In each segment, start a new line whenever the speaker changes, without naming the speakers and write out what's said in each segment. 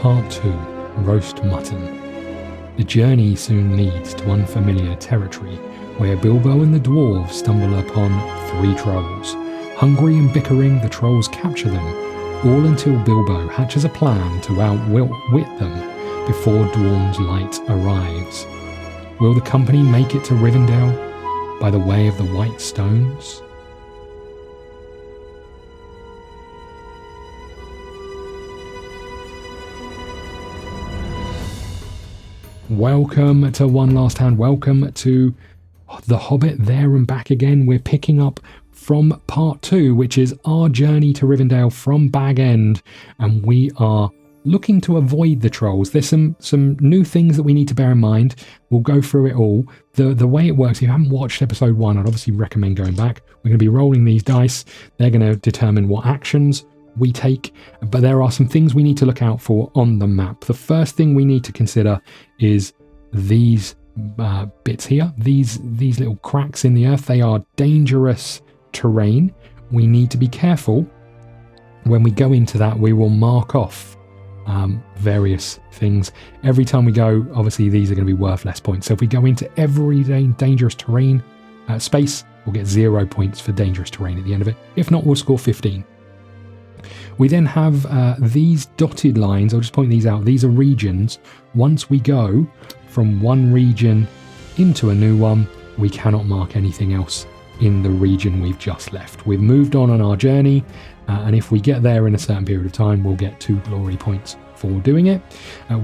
Part 2, Roast Mutton. The journey soon leads to unfamiliar territory, where Bilbo and the dwarves stumble upon 3 trolls. Hungry and bickering, the trolls capture them, all until Bilbo hatches a plan to outwit them before dawn's light arrives. Will the company make it to Rivendell by the way of the White Stones? Welcome to One Last Hand. Welcome to The Hobbit, there and back again. We're picking up from part 2, which is our journey to Rivendell from Bag End, and we are looking to avoid the trolls. There's some new things that we need to bear in mind. We'll go through it all. The way it works, if you haven't watched episode 1, I'd obviously recommend going back. We're going to be rolling these dice. They're going to determine what actions we take, but there are some things we need to look out for on the map. The first thing we need to consider is these bits here, these little cracks in the earth. They are dangerous terrain. We need to be careful. When we go into that, we will mark off various things. Every time we go, obviously these are going to be worth less points. So if we go into every dangerous terrain space, we'll get 0 points for dangerous terrain at the end of it. If not, we'll score 15. We then have these dotted lines. I'll just point these out. These are regions. Once we go from one region into a new one, we cannot mark anything else in the region we've just left. We've moved on our journey, and if we get there in a certain period of time, we'll get 2 glory points for doing it.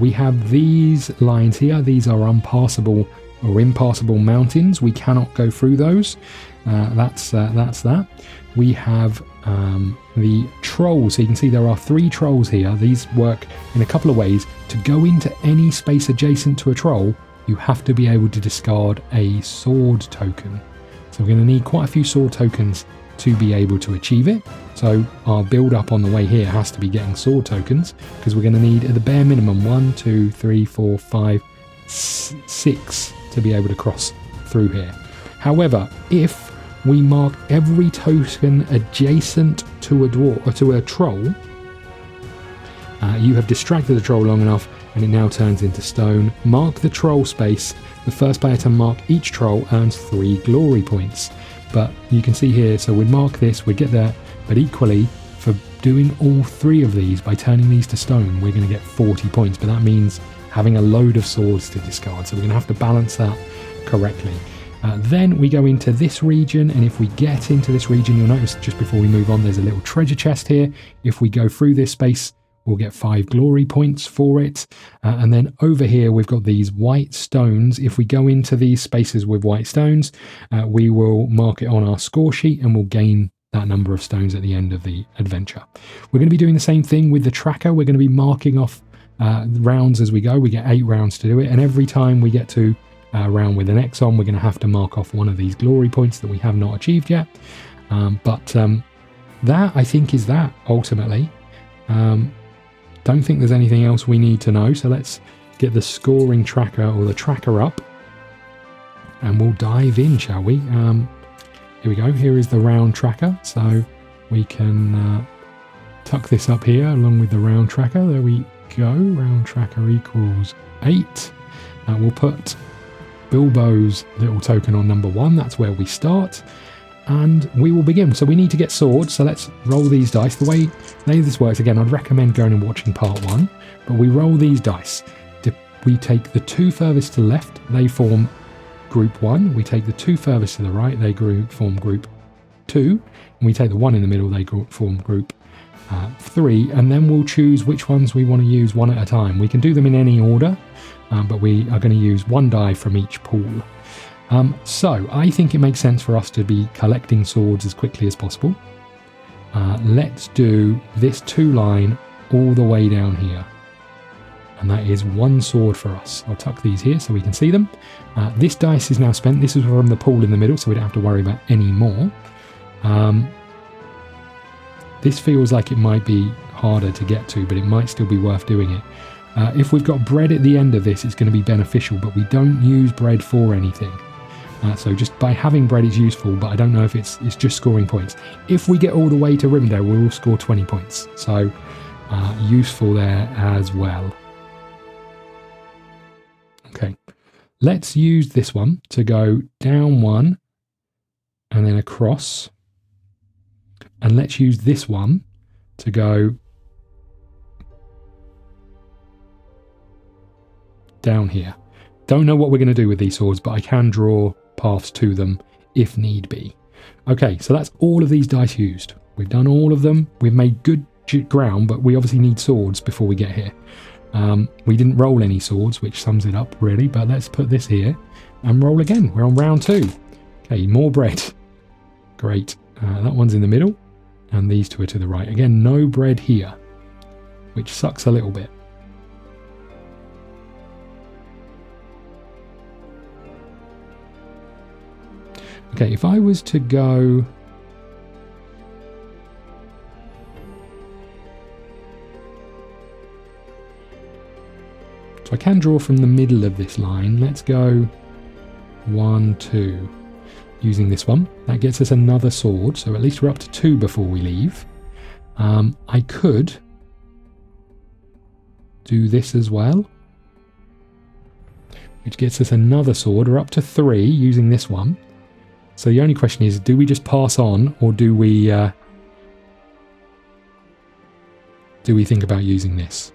We have these lines here. These are unpassable or impassable mountains. We cannot go through those. That's that. We have the trolls. So you can see there are 3 trolls here. These work in a couple of ways. To go into any space adjacent to a troll, you have to be able to discard a sword token. So we're going to need quite a few sword tokens to be able to achieve it. So our build up on the way here has to be getting sword tokens, because we're going to need at the bare minimum 1, 2, 3, 4, 5, 6 to be able to cross through here. However, if we mark every token adjacent to a dwarf or to a troll, you have distracted the troll long enough and it now turns into stone. Mark the troll space. The first player to mark each troll earns 3 glory points. But you can see here, so we'd mark this, we'd get there, but equally for doing all 3 of these, by turning these to stone, we're going to get 40 points. But that means having a load of swords to discard, so we're going to have to balance that correctly. Then we go into this region, and if we get into this region, you'll notice just before we move on, there's a little treasure chest here. If we go through this space, we'll get 5 glory points for it. And then over here, we've got these white stones. If we go into these spaces with white stones, we will mark it on our score sheet and we'll gain that number of stones at the end of the adventure. We're going to be doing the same thing with the tracker. We're going to be marking off rounds as we go. We get 8 rounds to do it. And every time we get to round with an X on, we're going to have to mark off one of these glory points that we have not achieved yet. But that, I think, is that ultimately. Don't think there's anything else we need to know, so let's get the scoring tracker or the tracker up and we'll dive in, shall we? Here we go. Here is the round tracker, so we can tuck this up here along with the round tracker. There we go. Round tracker equals 8. We'll put Bilbo's little token on number 1. That's where we start, and we will begin. So we need to get swords, so let's roll these dice. The way this works, again, I'd recommend going and watching part 1, but we roll these dice. We take the 2 furthest to the left, they form group 1. We take the 2 furthest to the right, they form group 2, and we take the 1 in the middle, they form group 3, and then we'll choose which ones we want to use one at a time. We can do them in any order, but we are going to use 1 die from each pool. So I think it makes sense for us to be collecting swords as quickly as possible. Let's do this 2 line all the way down here, and that is 1 sword for us. I'll tuck these here so we can see them. This dice is now spent. This is from the pool in the middle, so we don't have to worry about any more. This feels like it might be harder to get to, but it might still be worth doing it. If we've got bread at the end of this, it's going to be beneficial, but we don't use bread for anything. So just by having bread, it's useful, but I don't know if it's just scoring points. If we get all the way to Rivendell, we will score 20 points. So useful there as well. Okay, let's use this one to go down one and then across. And let's use this one to go down here. Don't know what we're going to do with these swords, but I can draw paths to them if need be. Okay, so that's all of these dice used. We've done all of them. We've made good ground, but we obviously need swords before we get here. We didn't roll any swords, which sums it up really, but let's put this here and roll again. We're on round 2. Okay, more bread. Great. That one's in the middle and these two are to the right. Again, no bread here, which sucks a little bit. Okay, if I was to go... So I can draw from the middle of this line. Let's go 1, 2, using this one. That gets us another sword, so at least we're up to 2 before we leave. I could do this as well, which gets us another sword. We're up to 3 using this one. So the only question is, do we just pass on, or do we think about using this?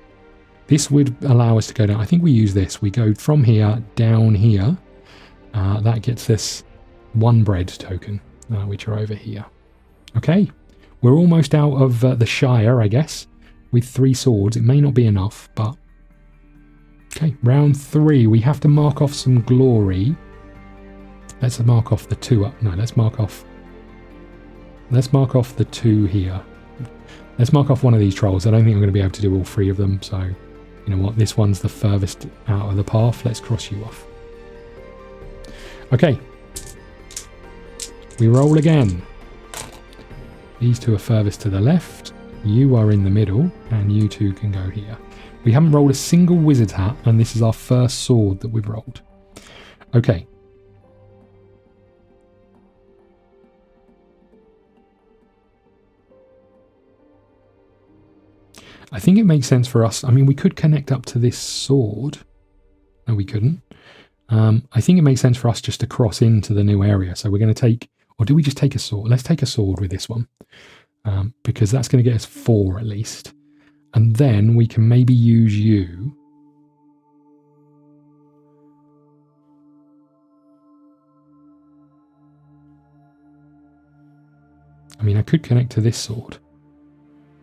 This would allow us to go down. I think we use this. We go from here down here. That gets us 1 bread token, which are over here. Okay, we're almost out of the Shire, I guess, with 3 swords. It may not be enough, but... Okay, round 3. We have to mark off some glory. Let's mark off the 2 up. No, let's mark off the 2 here. Let's mark off one of these trolls. I don't think I'm going to be able to do all 3 of them, so you know what, this one's the furthest out of the path. Let's cross you off. Okay, we roll again. These 2 are furthest to the left, you are in the middle, and you 2 can go here. We haven't rolled a single wizard's hat, and this is our first sword that we've rolled. Okay. I think it makes sense for us. I mean, we could connect up to this sword. No, we couldn't. I think it makes sense for us just to cross into the new area. So we're going to take, or do we just take a sword? Let's take a sword with this one, because that's going to get us 4 at least. And then we can maybe use you. I mean, I could connect to this sword.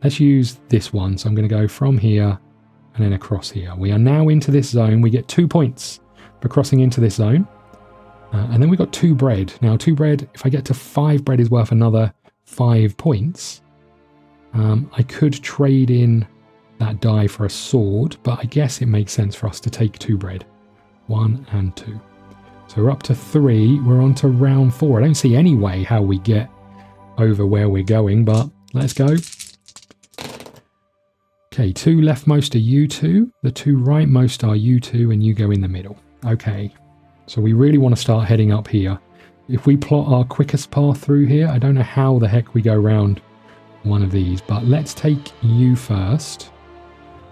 Let's use this one. So I'm going to go from here and then across here. We are now into this zone. We get 2 points for crossing into this zone. And then we've got 2 bread. Now 2 bread, if I get to 5 bread, is worth another 5 points. I could trade in that die for a sword, but I guess it makes sense for us to take 2 bread. 1 and 2. So we're up to 3. We're on to round 4. I don't see any way how we get over where we're going, but let's go. Okay, 2 leftmost are you 2. The 2 rightmost are you 2, and you go in the middle. Okay, so we really want to start heading up here. If we plot our quickest path through here, I don't know how the heck we go around one of these, but let's take you first.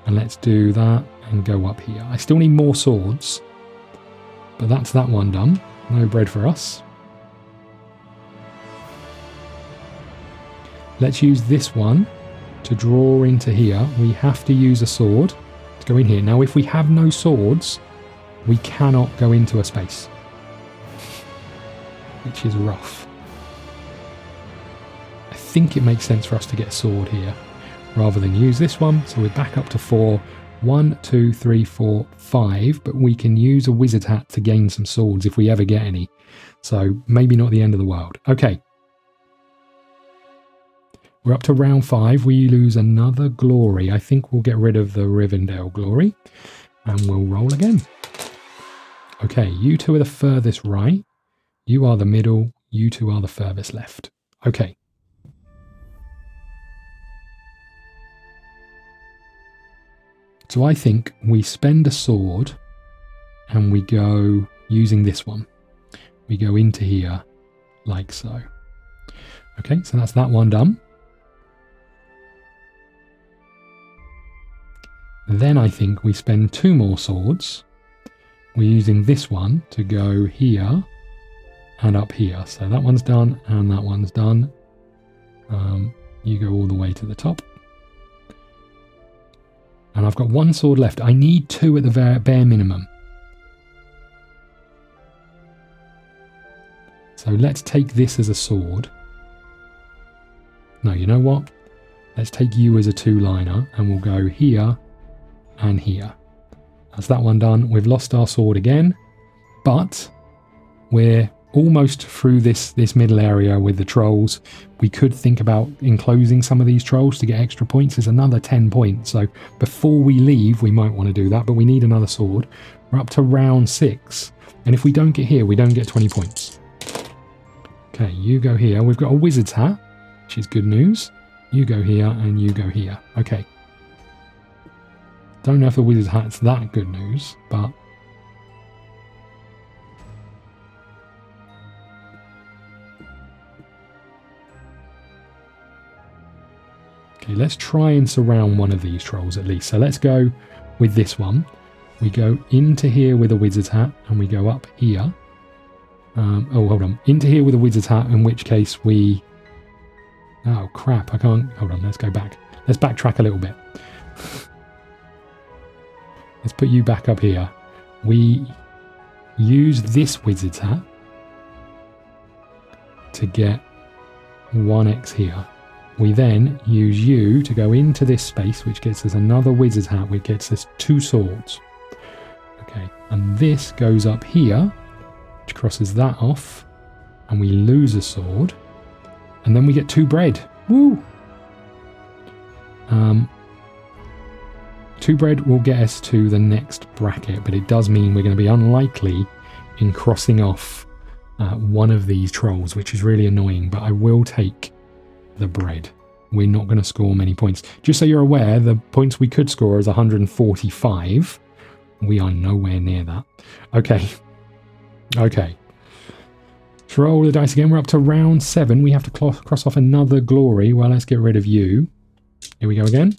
And let's do that and go up here. I still need more swords, but that's that one done. No bread for us. Let's use this one to draw into here. We have to use a sword to go in here. Now, if we have no swords, we cannot go into a space, which is rough. I think it makes sense for us to get a sword here rather than use this one. So we're back up to 4. 1, 2, 3, 4, 5, but we can use a wizard hat to gain some swords if we ever get any. So maybe not the end of the world. Okay. We're up to round 5. We lose another glory. I think we'll get rid of the Rivendell glory and we'll roll again. Okay, you 2 are the furthest right. You are the middle. You 2 are the furthest left. Okay. So I think we spend a sword and we go using this one. We go into here like so. Okay, so that's that one done. Then I think we spend 2 more swords. We're using this one to go here and up here. So that one's done and that one's done. You go all the way to the top. And I've got 1 sword left. I need 2 at the bare minimum. So let's take this as a sword. No, you know what? Let's take you as a 2-liner and we'll go here and here. That's that one done. We've lost our sword again, but we're almost through this middle area with the trolls. We could think about enclosing some of these trolls to get extra points. There's another 10 points. So before we leave, we might want to do that, but we need another sword. We're up to round 6. And if we don't get here, we don't get 20 points. Okay, you go here. We've got a wizard's hat, which is good news. You go here and you go here. Okay. Don't know if the wizard's hat's that good news, but okay, let's try and surround one of these trolls at least. So let's go with this one. We go into here with a wizard's hat and we go up here. Oh, hold on. Into here with a wizard's hat, in which case we... Oh, crap. I can't... Hold on. Let's go back. Let's backtrack a little bit. Let's put you back up here. We use this wizard's hat to get 1x here. We then use you to go into this space, which gets us another wizard's hat, which gets us 2 swords. Okay, and this goes up here, which crosses that off, and we lose a sword, and then we get 2 bread. Woo! 2 bread will get us to the next bracket, but it does mean we're going to be unlikely in crossing off one of these trolls, which is really annoying, but I will take the bread. We're not going to score many points. Just so you're aware, the points we could score is 145. We are nowhere near that. Okay. Okay. Let's roll the dice again. We're up to round 7. We have to cross off another glory. Well, let's get rid of you. Here we go again.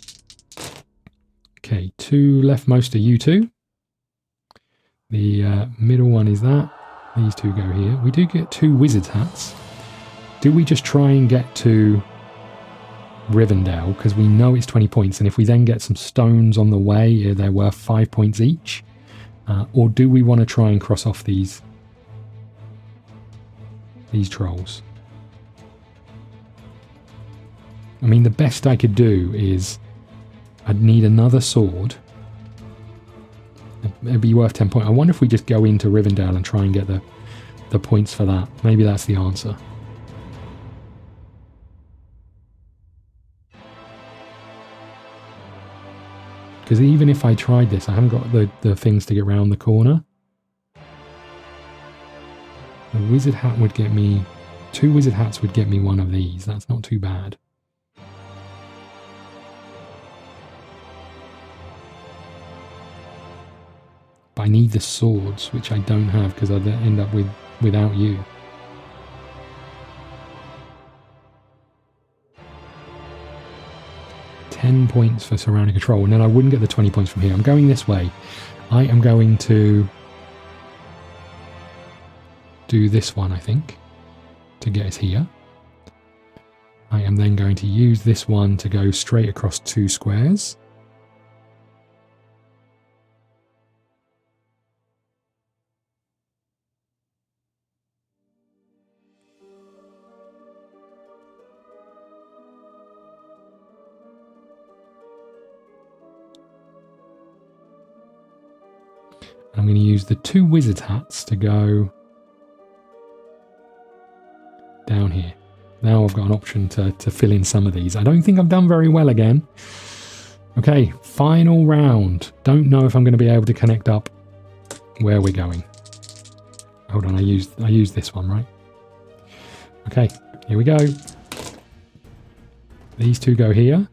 Okay, 2 leftmost are you 2. The middle one is that. These 2 go here. We do get 2 wizard's hats. Do we just try and get to Rivendell? Because we know it's 20 points. And if we then get some stones on the way, they're worth 5 points each. Or do we want to try and cross off these trolls? I mean, the best I could do is I'd need another sword. It'd be worth 10 points. I wonder if we just go into Rivendell and try and get the points for that. Maybe that's the answer. Because even if I tried this, I haven't got the things to get around the corner. A wizard hat would get me... 2 wizard hats would get me one of these. That's not too bad. But I need the swords, which I don't have because I'd end up without you. $10 points for surrounding control, and then I wouldn't get the 20 points from here. I'm going this way. I am going to do this one, I think, to get us here. I am then going to use this one to go straight across 2 squares. I'm going to use the 2 wizard's hats to go down here. Now I've got an option to fill in some of these. I don't think I've done very well again. Okay, final round. Don't know if I'm going to be able to connect up where we're going. Hold on, I used this one, right? Okay, here we go. These 2 go here.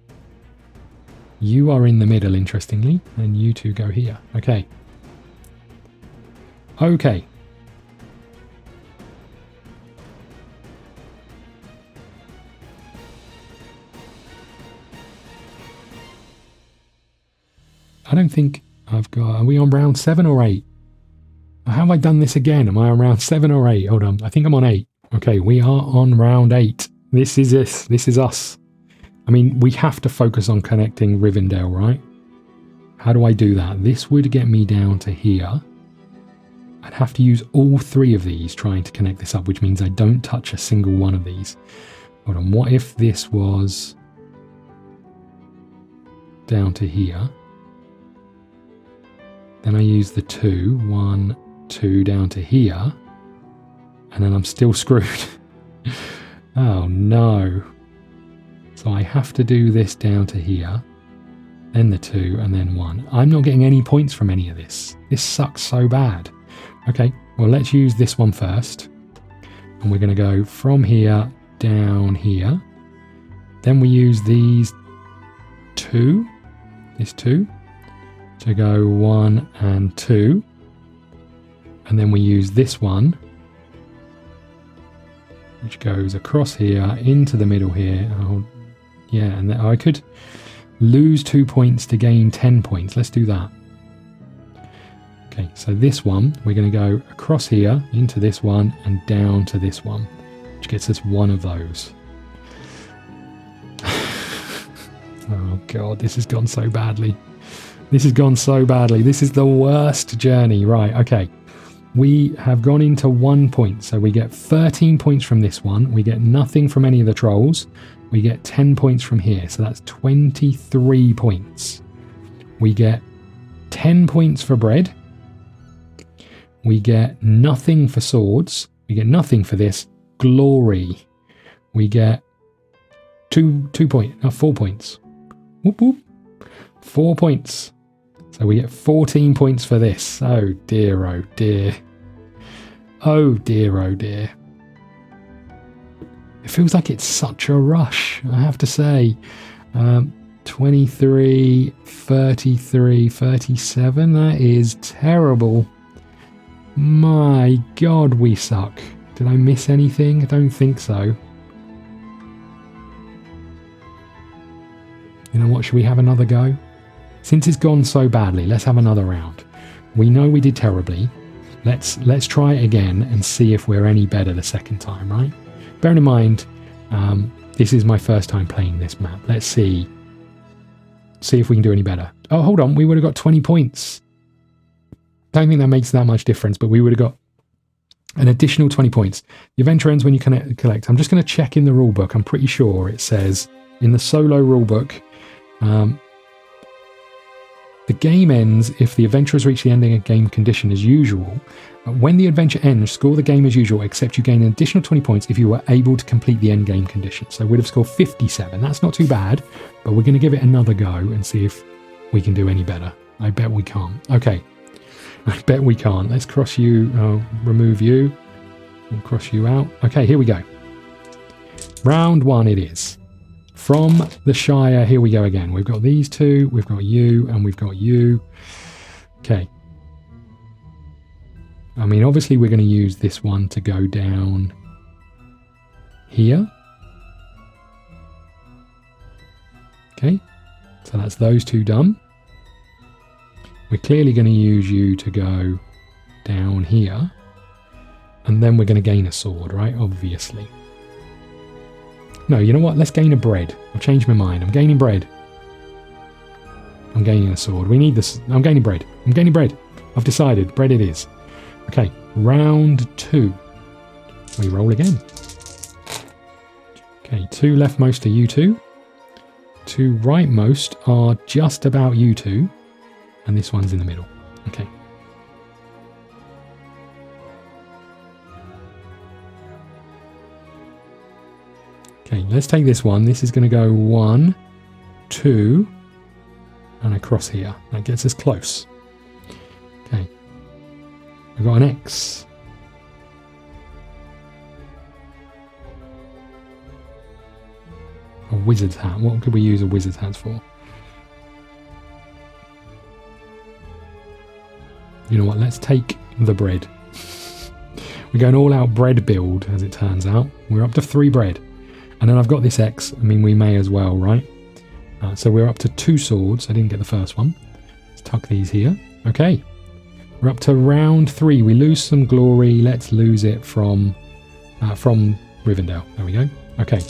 You are in the middle, interestingly, and you 2 go here. Okay. Okay. I don't think I've got... Are we on round 7 or 8? How have I done this again? Am I on round 7 or 8? Hold on. I think I'm on 8. Okay, we are on round 8. This is it. This is us. I mean, we have to focus on connecting Rivendell, right? How do I do that? This would get me down to here. I'd have to use all 3 of these trying to connect this up, which means I don't touch a single one of these. Hold on, what if this was down to here? Then I use the 2, 1, 2 down to here, and then I'm still screwed. Oh no. So I have to do this down to here, then the 2, and then 1. I'm not getting any points from any of this. This sucks so bad. Okay, well, let's use this one first. And we're going to go from here down here. Then we use these 2, this 2, to go 1 and 2. And then we use this one, which goes across here, into the middle here. Oh, yeah, and I could lose 2 points to gain 10 points. Let's do that. Okay, so this one, we're going to go across here, into this one, and down to this one, which gets us 1 of those. Oh god, this has gone so badly. This has gone so badly. This is the worst journey. Right, okay. We have gone into 1 point, so we get 13 points from this one. We get nothing from any of the trolls. We get 10 points from here, so that's 23 points. We get 10 points for bread. We get nothing for swords. We get nothing for this. Glory. We get 4 points. Whoop whoop. 4 points. So we get 14 points for this. Oh dear, oh dear. Oh dear, oh dear. It feels like it's such a rush, I have to say. 23, 33, 37. That is terrible. My god, we suck. Did I miss anything? I don't think so. You know what, should we have another go? Since it's gone so badly, let's have another round. We know we did terribly. Let's try it again and see if we're any better the second time, right? Bearing in mind, this is my first time playing this map. Let's see if we can do any better. Oh, hold on, we would have got 20 points. Don't think that makes that much difference, but we would have got an additional 20 points. The adventure ends when you collect. I'm just going to check in the rulebook. I'm pretty sure it says in the solo rulebook, the game ends if the adventure has reached the ending game condition as usual. When the adventure ends, score the game as usual, except you gain an additional 20 points if you were able to complete the end game condition. So we'd have scored 57. That's not too bad, but we're going to give it another go and see if we can do any better. I bet we can't. Okay. I bet we can't. Let's cross you, remove you. We'll cross you out. Okay, here we go. Round 1 it is. From the Shire, here we go again. We've got these 2, we've got you, and we've got you. Okay. I mean, obviously we're going to use this one to go down here. Okay. So that's those 2 done. We're clearly going to use you to go down here. And then we're going to gain a sword, right? Obviously. No, you know what? Let's gain a bread. I've changed my mind. I'm gaining bread. I'm gaining a sword. We need this. I'm gaining bread. I'm gaining bread. I've decided. Bread it is. Okay. Round 2. We roll again. Okay. 2 leftmost are you 2. 2 rightmost are just about you 2. And this one's in the middle. Okay. Okay, let's take this one. This is going to go 1, 2, and across here. That gets us close. Okay. We've got an X. A wizard's hat. What could we use a wizard's hat for? You know what? Let's take the bread. We're going all out bread build, as it turns out. We're up to 3 bread. And then I've got this X. I mean, we may as well, right? So we're up to 2 swords. I didn't get the first one. Let's tuck these here. Okay. We're up to round 3. We lose some glory. Let's lose it from Rivendell. There we go. Okay.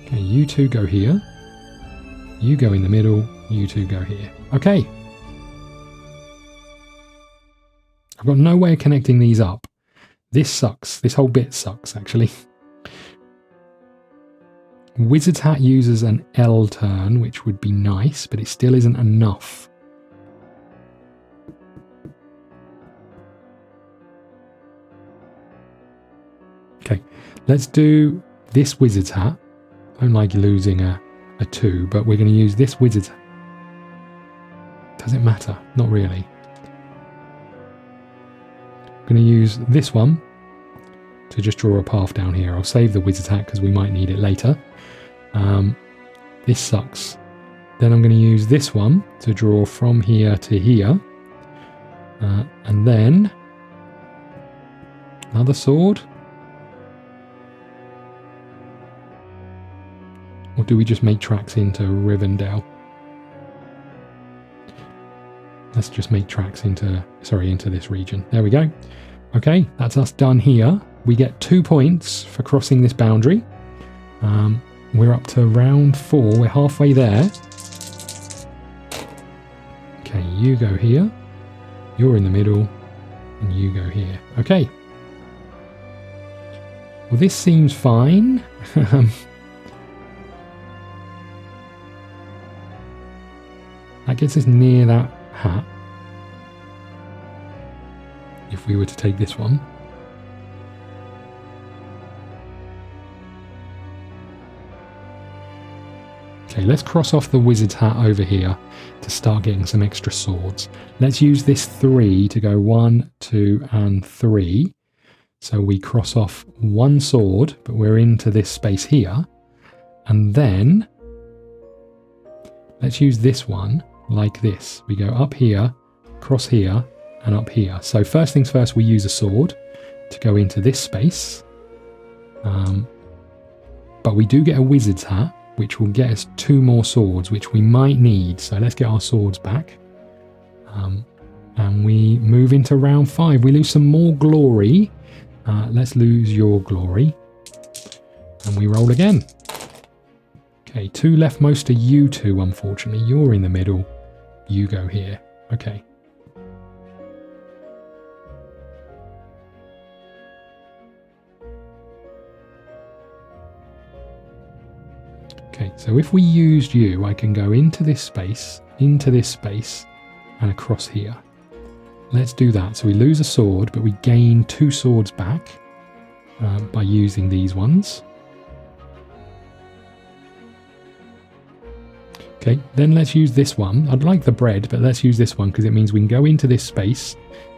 Okay, you two go here. You go in the middle. You two go here. Okay. I've got no way of connecting these up. This sucks. This whole bit sucks, actually. Wizard's Hat uses an L turn, which would be nice, but it still isn't enough. Okay, let's do this Wizard's Hat. I don't like losing a 2, but we're going to use this Wizard's Hat. Does it matter? Not really. I'm going to use this one to just draw a path down here. I'll save the Wizard's Hat because we might need it later. This sucks. Then I'm going to use this one to draw from here to here. And then another sword. Or do we just make tracks into Rivendell? Let's just make tracks into this region. There we go. Okay, that's us done here. We get 2 points for crossing this boundary. We're up to round 4. We're halfway there. Okay, you go here. You're in the middle. And you go here. Okay. Well, this seems fine. That gets us near that hat. If we were to take this one. Okay, let's cross off the Wizard's Hat over here to start getting some extra swords. Let's use this 3 to go 1, 2, and 3. So we cross off 1 sword, but we're into this space here. And then let's use this one like this. We go up here, cross here, and up here. So first things first, we use a sword to go into this space. But we do get a Wizard's Hat, which will get us 2 more swords, which we might need. So let's get our swords back. And we move into round 5. We lose some more glory. Let's lose your glory. And we roll again. Okay, 2 leftmost are you two, unfortunately. You're in the middle. You go here. Okay. Okay, so if we used you, I can go into this space, and across here. Let's do that. So we lose a sword, but we gain 2 swords back by using these ones. Okay, then let's use this one. I'd like the bread, but let's use this one because it means we can go into this space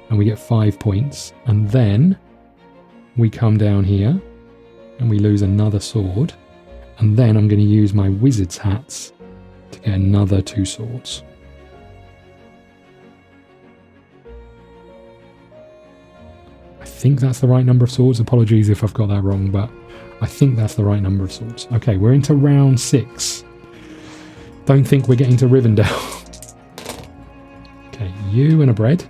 and we get 5 points. And then we come down here and we lose another sword. And then I'm going to use my Wizard's Hats to get another 2 swords. I think that's the right number of swords. Apologies if I've got that wrong, but I think that's the right number of swords. Okay, we're into round 6. Don't think we're getting to Rivendell. Okay, you and a bread.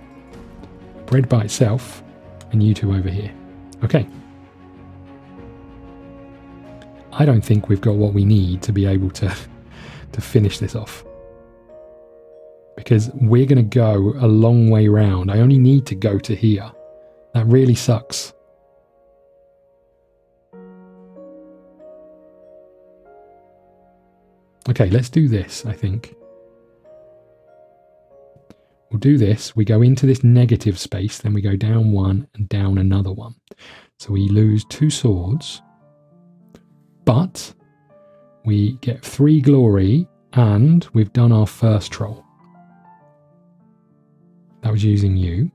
Bread by itself. And you two over here. Okay. I don't think we've got what we need to be able to finish this off. Because we're going to go a long way round. I only need to go to here. That really sucks. Okay, let's do this, I think. We'll do this. We go into this negative space, then we go down 1 and down another 1. So we lose 2 swords. But we get 3 glory and we've done our first troll. That was using you.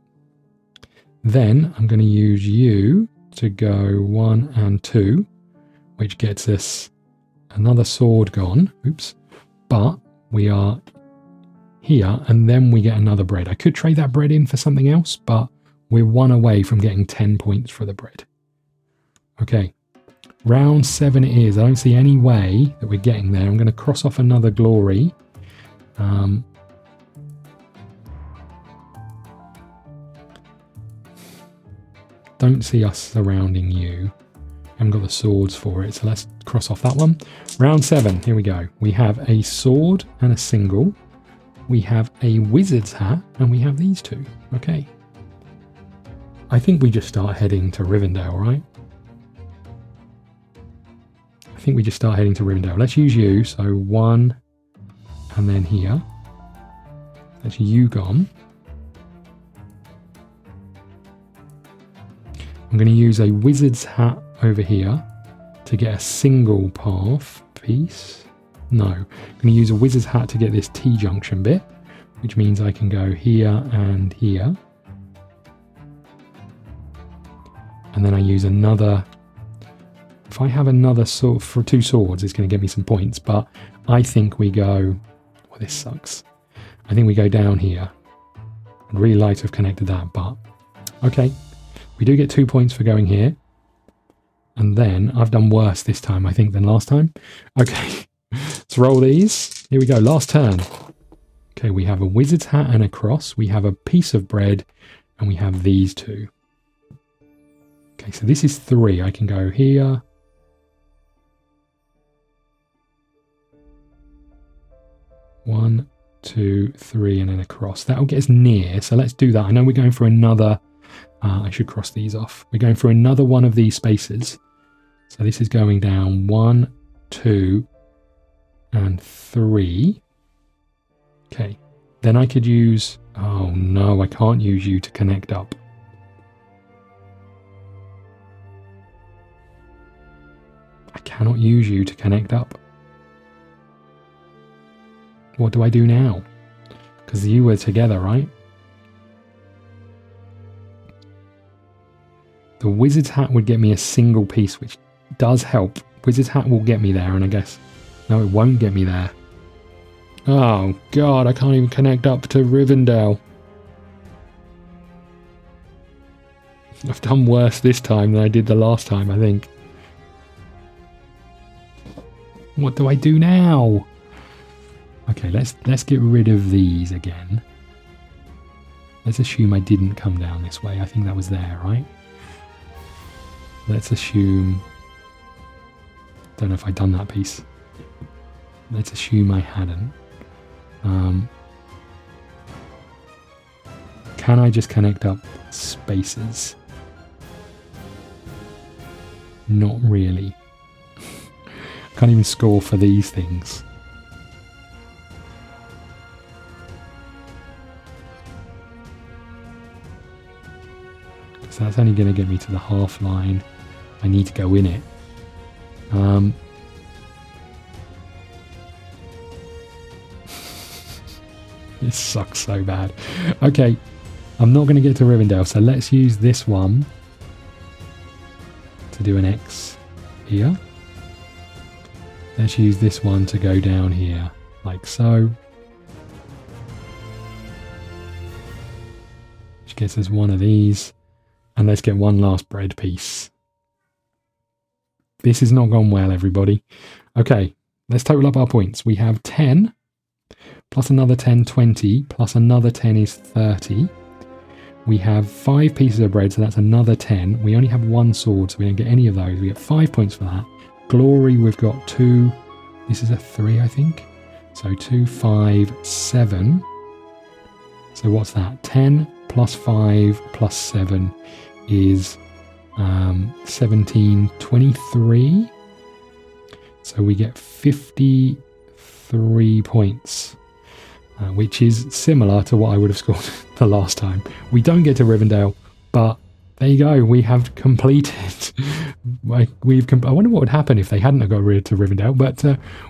Then I'm going to use you to go 1 and 2, which gets us another sword gone. Oops. But we are here and then we get another bread. I could trade that bread in for something else, but we're 1 away from getting 10 points for the bread. Okay. Round 7 it is. I don't see any way that we're getting there. I'm going to cross off another glory. Don't see us surrounding you. Haven't got the swords for it, so let's cross off that one. Round 7, here we go. We have a sword and a single. We have a wizard's hat, and we have these two. Okay. I think we just start heading to Rivendell, right? I think we just start heading to Rivendell. Let's use you. So 1, and then here. That's you gone. I'm going to use a wizard's hat over here to get a single path piece. No, I'm going to use a wizard's hat to get this T-junction bit, which means I can go here and here. And then I use another. If I have another sword for 2 swords, it's going to give me some points, but I think we go. Well, this sucks. I think we go down here. I'd really like to have connected that, but okay. We do get 2 points for going here. And then I've done worse this time, I think, than last time. Okay, let's roll these. Here we go, last turn. Okay, we have a wizard's hat and a cross. We have a piece of bread, and we have these 2. Okay, so this is 3. I can go here. One, 2, 3, and then a cross. That'll get us near, so let's do that. I know we're going for another. I should cross these off. We're going for another one of these spaces. So this is going down 1, 2, and 3. Okay. Then I could use... Oh no, I can't use you to connect up. I cannot use you to connect up. What do I do now? Because you were together, right? The wizard's hat would get me a single piece, which does help. Wizard's hat will get me there, and I guess... No, it won't get me there. Oh, God, I can't even connect up to Rivendell. I've done worse this time than I did the last time, I think. What do I do now? Okay, let's get rid of these again. Let's assume I didn't come down this way. I think that was there, right? Let's assume... Don't know if I'd done that piece. Let's assume I hadn't. Can I just connect up spaces? Not really. Can't even score for these things. So that's only going to get me to the half line. I need to go in it. This sucks so bad. Okay, I'm not going to get to Rivendell, so let's use this one to do an X here. Let's use this one to go down here, like so. Which gets us one of these. And let's get one last bread piece. This has not gone well, everybody. Okay, let's total up our points. We have 10, plus another 10, 20, plus another 10 is 30. We have 5 pieces of bread, so that's another 10. We only have 1 sword, so we don't get any of those. We get 5 points for that. Glory, we've got 2. This is a 3, I think. So 2, 5, 7. So what's that? 10 plus 5 plus 7 is 17, 23. So we get 53 points, which is similar to what I would have scored the last time. We don't get to Rivendell, but there you go. We have completed. I wonder what would happen if they hadn't got rid to Rivendell, but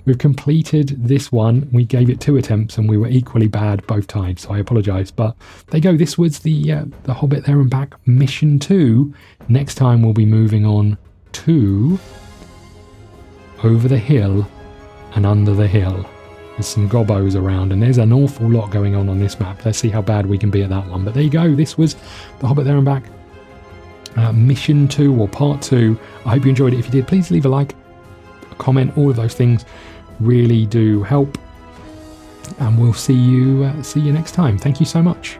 we've completed this one. We gave it 2 attempts and we were equally bad both times, so I apologise. But there you go. This was the Hobbit There and Back Mission 2. Next time we'll be moving on to Over the Hill and Under the Hill. There's some gobbos around and there's an awful lot going on this map. Let's see how bad we can be at that one. But there you go. This was the Hobbit There and Back mission 2 or part 2. I hope you enjoyed it. If you did, please leave a like, a comment. All of those things really do help. And we'll see you next time. Thank you so much.